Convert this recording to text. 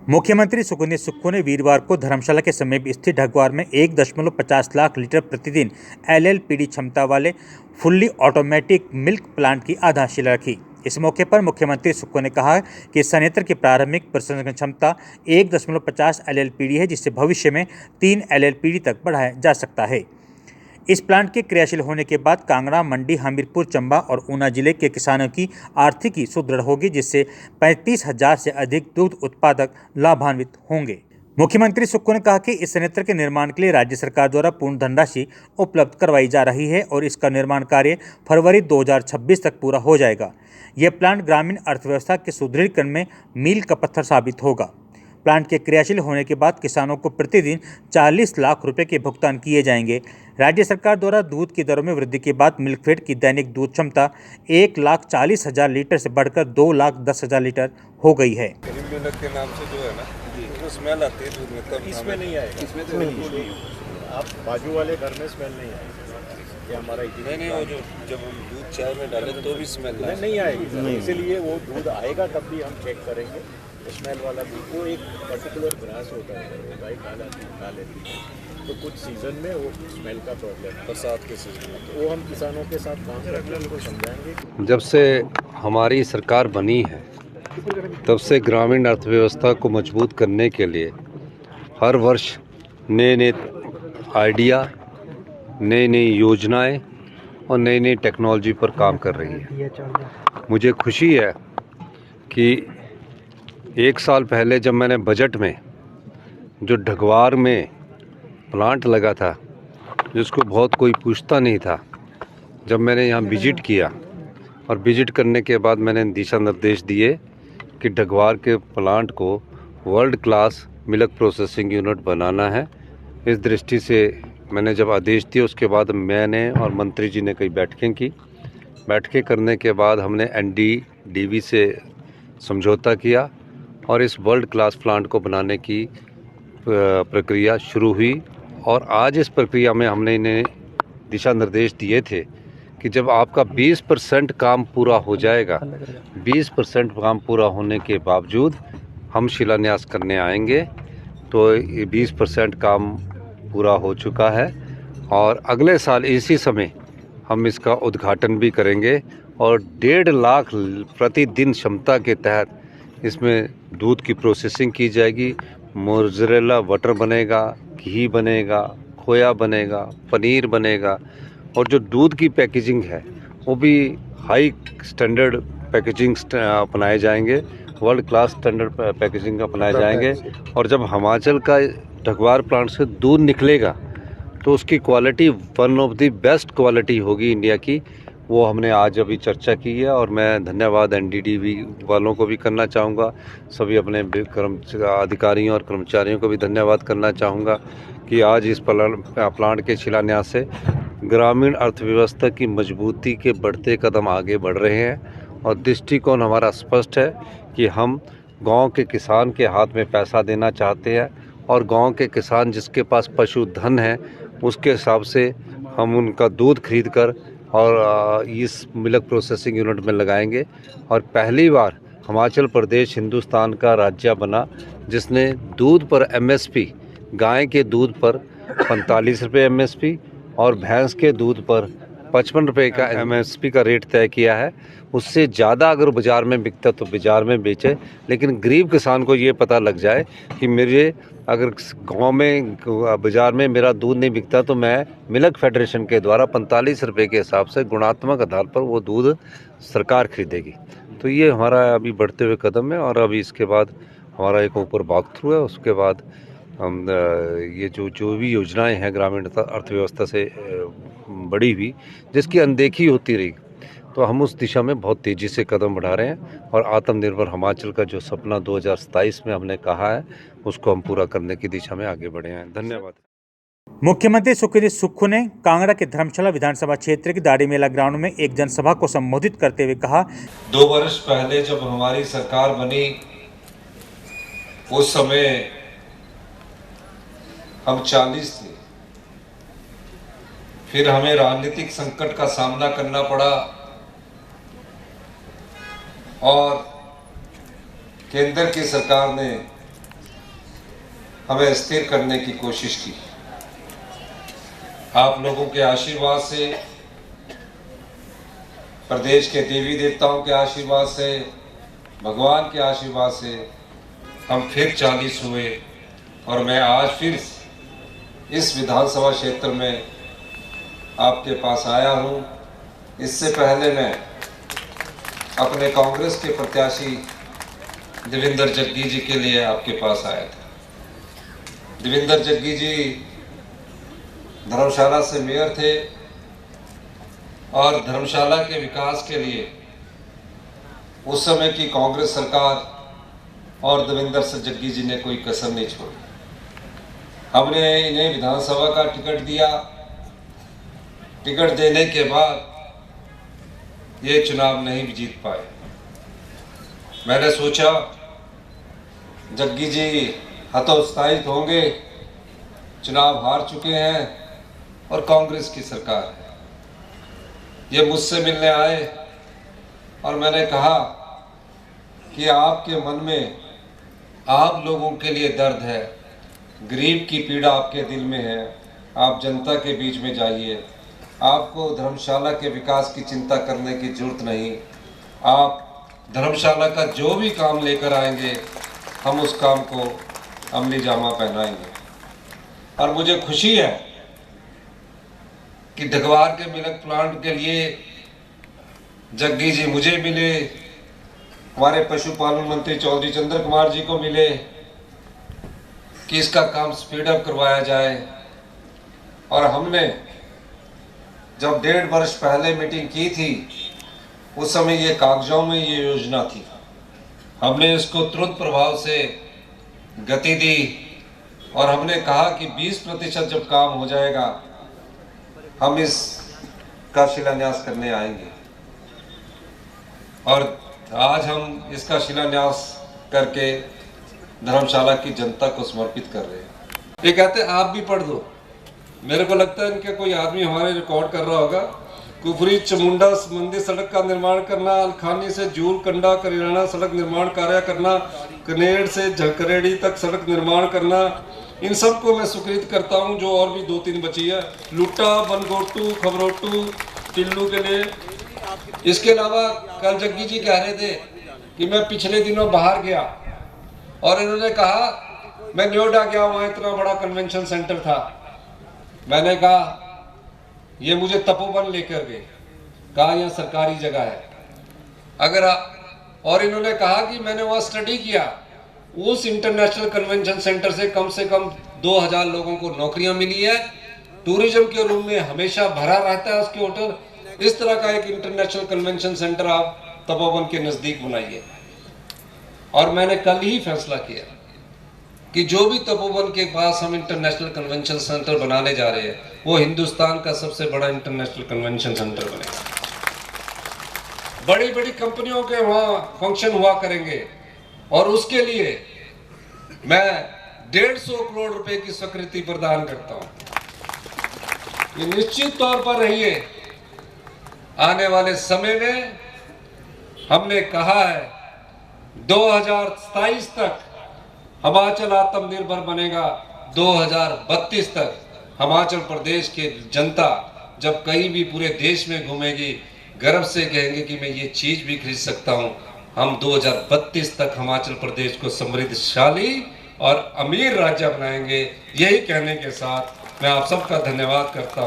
मुख्यमंत्री सुकन्या सुक्खू ने वीरवार को धर्मशाला के समीप स्थित ढगवार में 1.50 लाख लीटर प्रतिदिन एलएलपीडी क्षमता वाले फुल्ली ऑटोमेटिक मिल्क प्लांट की आधारशिला रखी। इस मौके पर मुख्यमंत्री सुक्खू ने कहा कि संयंत्र की प्रारंभिक प्रसंस्करण क्षमता 1.50 एलएलपीडी है, जिससे भविष्य में 3 एलएलपीडी तक बढ़ाया जा सकता है। इस प्लांट के क्रियाशील होने के बाद कांगड़ा, मंडी, हमीरपुर, चंबा और ऊना जिले के किसानों की आर्थिकी सुदृढ़ होगी, जिससे 35,000 से अधिक दूध उत्पादक लाभान्वित होंगे। मुख्यमंत्री सुक्खू ने कहा कि इस संयंत्र के निर्माण के लिए राज्य सरकार द्वारा पूर्ण धनराशि उपलब्ध करवाई जा रही है और इसका निर्माण कार्य फरवरी 2026 तक पूरा हो जाएगा। यह प्लांट ग्रामीण अर्थव्यवस्था के सुदृढ़ीकरण में मील का पत्थर साबित होगा। प्लांट के क्रियाशील होने के बाद किसानों को प्रतिदिन 40 लाख रुपए के भुगतान किए जाएंगे। राज्य सरकार द्वारा दूध की दरों में वृद्धि के बाद मिल्कफेड की दैनिक दूध क्षमता 1,40,000 लीटर से बढ़कर 2,10,000 लीटर हो गई है। के नाम से जो है ना, वो स्मेल आती है दूध में, तब इसमें नहीं आएगा। इसमें तो नहीं, आप बाजू वाले घर में स्मेल नहीं आएगी। ये हमारा नहीं, वो जो जब हम दूध चाय में डालें तो भी स्मेल नहीं आएगी। इसीलिए वो दूध आएगा तब भी हम चेक करेंगे। स्मेल वाला दूध वो एक पर्टिकुलर ग्रास होता है, गाय खा लेती है, तो कुछ सीज़न में वो स्मेल का प्रॉब्लम है, बरसात के सीजन में, तो वो हम किसानों के साथ काम करके उनको समझाएंगे। जब से हमारी सरकार बनी है तब से ग्रामीण अर्थव्यवस्था को मजबूत करने के लिए हर वर्ष नए नए आइडिया, नई नई योजनाएं और नई नई टेक्नोलॉजी पर काम कर रही है। मुझे खुशी है कि 1 साल पहले जब मैंने बजट में जो ढगवार में प्लांट लगा था, जिसको बहुत कोई पूछता नहीं था, जब मैंने यहाँ विजिट किया और विजिट करने के बाद मैंने दिशा निर्देश दिए कि ढगवार के प्लांट को world class milk processing unit बनाना है। इस दृष्टि से मैंने जब आदेश दिए, उसके बाद मैंने और मंत्री जी ने कई बैठकें की। बैठकें करने के बाद हमने एनडीडीबी से समझौता किया और इस वर्ल्ड क्लास प्लांट को बनाने की प्रक्रिया शुरू हुई। और आज इस प्रक्रिया में हमने इन्हें दिशा निर्देश दिए थे कि जब आपका 20% काम पूरा हो जाएगा, 20% काम पूरा होने के बावजूद हम शिलान्यास करने आएंगे। तो ये 20% काम पूरा हो चुका है और अगले साल इसी समय हम इसका उद्घाटन भी करेंगे और 1.5 लाख प्रतिदिन क्षमता के तहत इसमें दूध की प्रोसेसिंग की जाएगी। मोज़रेला बटर बनेगा, घी बनेगा, खोया बनेगा, पनीर बनेगा और जो दूध की पैकेजिंग है वो भी हाई स्टैंडर्ड पैकेजिंग अपनाए जाएंगे, वर्ल्ड क्लास स्टैंडर्ड पैकेजिंग अपनाए जाएंगे। और जब हिमाचल का ढगवार प्लांट से दूध निकलेगा तो उसकी quality one of the best quality होगी इंडिया की। वो हमने आज अभी चर्चा की है और मैं धन्यवाद एनडीडीबी वालों को भी करना चाहूँगा, सभी अपने अधिकारियों और कर्मचारियों को भी धन्यवाद करना चाहूँगा कि आज इस प्लांट के शिलान्यास से ग्रामीण अर्थव्यवस्था की मजबूती के बढ़ते कदम आगे बढ़ रहे हैं। और दृष्टिकोण हमारा स्पष्ट है कि हम गांव के किसान के हाथ में पैसा देना चाहते हैं और गांव के किसान जिसके पास पशुधन है उसके हिसाब से हम उनका दूध खरीद कर और इस मिल्क प्रोसेसिंग यूनिट में लगाएंगे। और पहली बार हिमाचल प्रदेश हिंदुस्तान का राज्य बना जिसने दूध पर एमएसपी, गाय के दूध पर 45 रुपये एमएसपी और भैंस के दूध पर 55 रुपये का एमएसपी का रेट तय किया है। उससे ज़्यादा अगर बाज़ार में बिकता तो बाज़ार में बेचे, लेकिन गरीब किसान को ये पता लग जाए कि मेरे अगर गांव में बाज़ार में मेरा दूध नहीं बिकता तो मैं मिल्क फेडरेशन के द्वारा 45 रुपये के हिसाब से गुणात्मक आधार पर वो दूध सरकार खरीदेगी। तो ये हमारा अभी बढ़ते हुए कदम है और अभी इसके बाद हमारा एक ऊपर वॉक थ्रू है। उसके बाद हम ये जो भी योजनाएं हैं ग्रामीण अर्थव्यवस्था से बड़ी हुई, जिसकी अनदेखी होती रही, तो हम उस दिशा में बहुत तेज़ी से कदम बढ़ा रहे हैं और आत्मनिर्भर हिमाचल का जो सपना 2027 में हमने कहा है उसको हम पूरा करने की दिशा में आगे बढ़े हैं। धन्यवाद। मुख्यमंत्री सुकन्या सुक्खू ने कांगड़ा के धर्मशाला विधानसभा क्षेत्र के दाड़ी मेला ग्राउंड में एक जनसभा को संबोधित करते हुए कहा, 2 वर्ष पहले जब हमारी सरकार बनी उस समय हम 40 थे, फिर हमें राजनीतिक संकट का सामना करना पड़ा और केंद्र की सरकार ने हमें स्थिर करने की कोशिश की। आप लोगों के आशीर्वाद से, प्रदेश के देवी देवताओं के आशीर्वाद से, भगवान के आशीर्वाद से हम फिर 40 हुए और मैं आज फिर इस विधानसभा क्षेत्र में आपके पास आया हूं। इससे पहले मैं अपने कांग्रेस के प्रत्याशी देवेंद्र जग्गी जी के लिए आपके पास आया था। देवेंद्र जग्गी जी धर्मशाला से मेयर थे और धर्मशाला के विकास के लिए उस समय की कांग्रेस सरकार और देवेंद्र जग्गी जी ने कोई कसर नहीं छोड़ी। हमने इन्हें विधानसभा का टिकट दिया। टिकट देने के बाद ये चुनाव नहीं जीत पाए। मैंने सोचा जग्गी जी हतोत्साहित होंगे, चुनाव हार चुके हैं और कांग्रेस की सरकार है। ये मुझसे मिलने आए और मैंने कहा कि आपके मन में आप लोगों के लिए दर्द है, गरीब की पीड़ा आपके दिल में है, आप जनता के बीच में जाइए। आपको धर्मशाला के विकास की चिंता करने की जरूरत नहीं। आप धर्मशाला का जो भी काम लेकर आएंगे हम उस काम को अमली जामा पहनाएंगे। और मुझे खुशी है कि ढगवार के मिल्क प्लांट के लिए जग्गी जी मुझे मिले, हमारे पशुपालन मंत्री चौधरी चंद्र कुमार जी को मिले कि इसका काम स्पीड अप करवाया जाए। और हमने जब 1.5 वर्ष पहले मीटिंग की थी उस समय ये कागजों में ये योजना थी। हमने इसको तुरंत प्रभाव से गति दी और हमने कहा कि 20% जब काम हो जाएगा हम इसका शिलान्यास करने आएंगे। और आज हम इसका शिलान्यास करके धर्मशाला की जनता को समर्पित कर रहे हैं। ये कहते हैं आप भी पढ़ दो। मेरे को लगता है इनके कोई आदमी हमारे रिकॉर्ड कर रहा होगा। कुफरी चमुंडा संबंधी सड़क का निर्माण करना, अलखानी से जूल कंडा करियाना सड़क निर्माण कार्य करना, कनेड़ से झकरेड़ी तक सड़क निर्माण करना, इन सब को मैं स्वीकृत करता हूं। जो और भी 2-3 बची है, लुट्टा, बनगोटू, खबरोटू, टिल्लू के लिए। इसके अलावा कल जग्गी जी कह रहे थे कि मैं पिछले दिनों बाहर गया और इन्होंने कहा मैं नोएडा गया, वहाँ इतना बड़ा कन्वेंशन सेंटर था। मैंने कहा ये मुझे तपोवन लेकर गए, कहा यह सरकारी जगह है। और इन्होंने कहा कि मैंने वहाँ स्टडी किया, उस इंटरनेशनल कन्वेंशन सेंटर से कम 2000 लोगों को नौकरियां मिली है। टूरिज्म के रूम में हमेशा भरा रहता है उसके होटल। इस तरह का एक इंटरनेशनल कन्वेंशन सेंटर आप तपोवन के नज़दीक बनाइए। और मैंने कल ही फैसला किया कि जो भी तपोवन के पास हम इंटरनेशनल कन्वेंशन सेंटर बनाने जा रहे हैं वो हिंदुस्तान का सबसे बड़ा इंटरनेशनल कन्वेंशन सेंटर बनेगा। बड़ी बड़ी कंपनियों के वहाँ फंक्शन हुआ करेंगे और उसके लिए मैं 150 करोड़ रुपए की स्वीकृति प्रदान करता हूँ। ये निश्चित तौर पर रहिए, आने वाले समय में हमने कहा है 2027 तक हिमाचल आत्मनिर्भर बनेगा। 2032 तक हिमाचल प्रदेश के जनता जब कहीं भी पूरे देश में घूमेगी गर्व से कहेंगे कि मैं ये चीज भी खरीद सकता हूँ। हम 2032 तक हिमाचल प्रदेश को समृद्धशाली और अमीर राज्य बनाएंगे। यही कहने के साथ मैं आप सबका धन्यवाद करता हूँ।